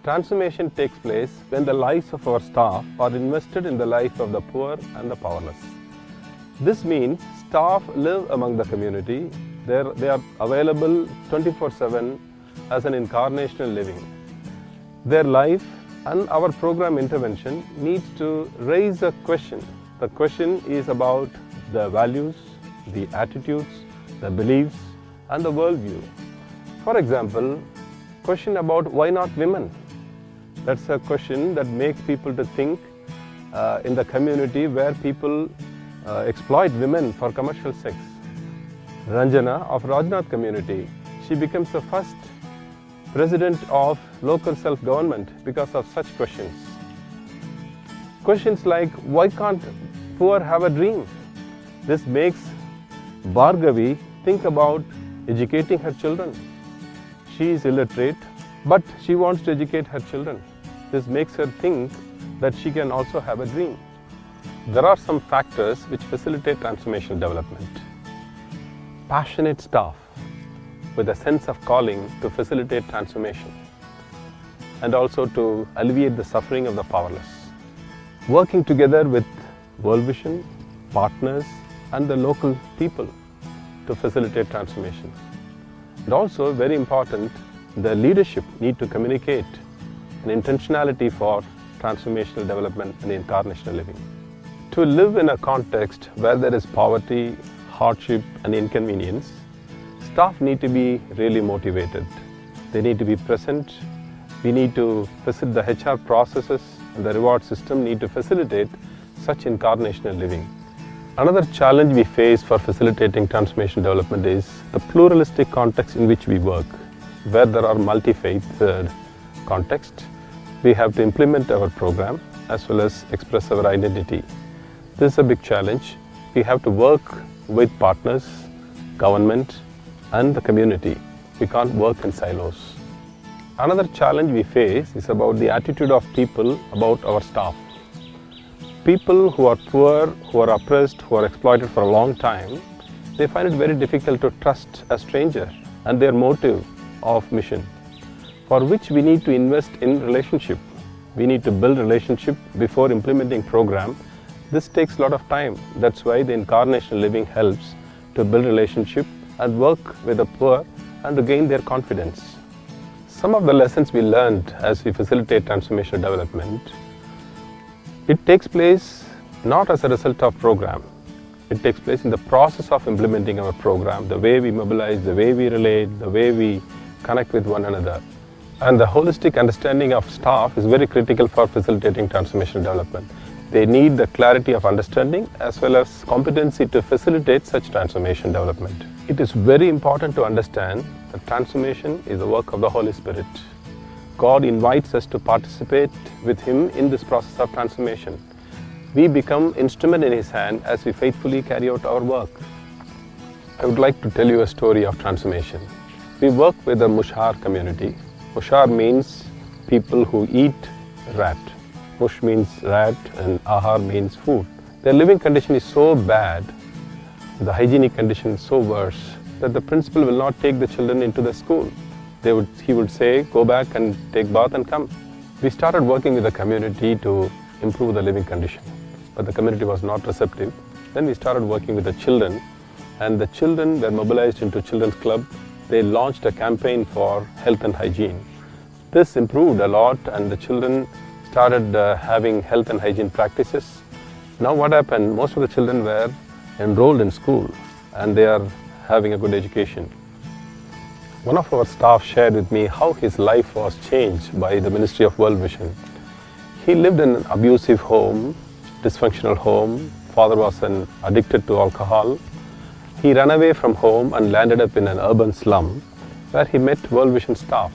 Transformation takes place when the lives of our staff are invested in the life of the poor and the powerless. This means staff live among the community. They are available 24/7 as an incarnational living. Their life and our program intervention needs to raise a question. The question is about the values, the attitudes, the beliefs, and the worldview. For example, question about why not women? That's a question that makes people to think in the community where people exploit women for commercial sex. Ranjana of Rajnath community, she becomes the first president of local self-government because of such questions. Questions like, why can't poor have a dream? This makes Bhargavi think about educating her children. She is illiterate, but she wants to educate her children. This makes her think that she can also have a dream. There are some factors which facilitate transformational development. Passionate staff with a sense of calling to facilitate transformation and also to alleviate the suffering of the powerless. Working together with World Vision, partners and the local people to facilitate transformation. And also very important, the leadership need to communicate an intentionality for transformational development and incarnational living. To live in a context where there is poverty, hardship and inconvenience, staff need to be really motivated. They need to be present. We need to facilitate the HR processes and the reward system need to facilitate such incarnational living. Another challenge we face for facilitating transformation development is the pluralistic context in which we work. Where there are multi-faith context, we have to implement our program as well as express our identity. This is a big challenge. We have to work with partners, government and the community. We can't work in silos. Another challenge we face is about the attitude of people about our staff. People who are poor, who are oppressed, who are exploited for a long time, they find it very difficult to trust a stranger and their motive of mission, for which we need to invest in relationship. We need to build relationship before implementing program. This takes a lot of time. That's why the incarnational living helps to build relationship and work with the poor and to gain their confidence. Some of the lessons we learned as we facilitate transformational development, it takes place not as a result of program. It takes place in the process of implementing our program, the way we mobilize, the way we relate, the way we connect with one another. And the holistic understanding of staff is very critical for facilitating transformational development. They need the clarity of understanding as well as competency to facilitate such transformation development. It is very important to understand that transformation is the work of the Holy Spirit. God invites us to participate with Him in this process of transformation. We become instrument in His hand as we faithfully carry out our work. I would like to tell you a story of transformation. We work with the Mushar community. Mushar means people who eat rat. Mush means rat and ahar means food. Their living condition is so bad, the hygienic condition is so worse that the principal will not take the children into the school. He would say, go back and take bath and come. We started working with the community to improve the living condition, but the community was not receptive. Then we started working with the children, and the children were mobilized into Children's Club. They launched a campaign for health and hygiene. This improved a lot and the children started having health and hygiene practices. Now what happened, most of the children were enrolled in school and they are having a good education. One of our staff shared with me how his life was changed by the Ministry of World Vision. He lived in an abusive home, dysfunctional home. Father was addicted to alcohol. He ran away from home and landed up in an urban slum where he met World Vision staff.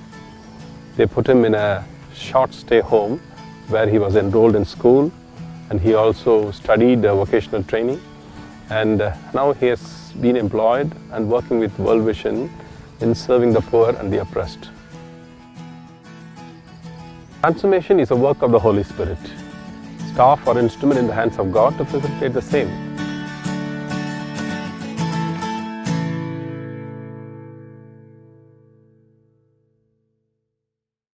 They put him in a short stay home where he was enrolled in school and he also studied vocational training, and now he has been employed and working with World Vision in serving the poor and the oppressed. Transformation is a work of the Holy Spirit. Staff are instrument in the hands of God to facilitate the same.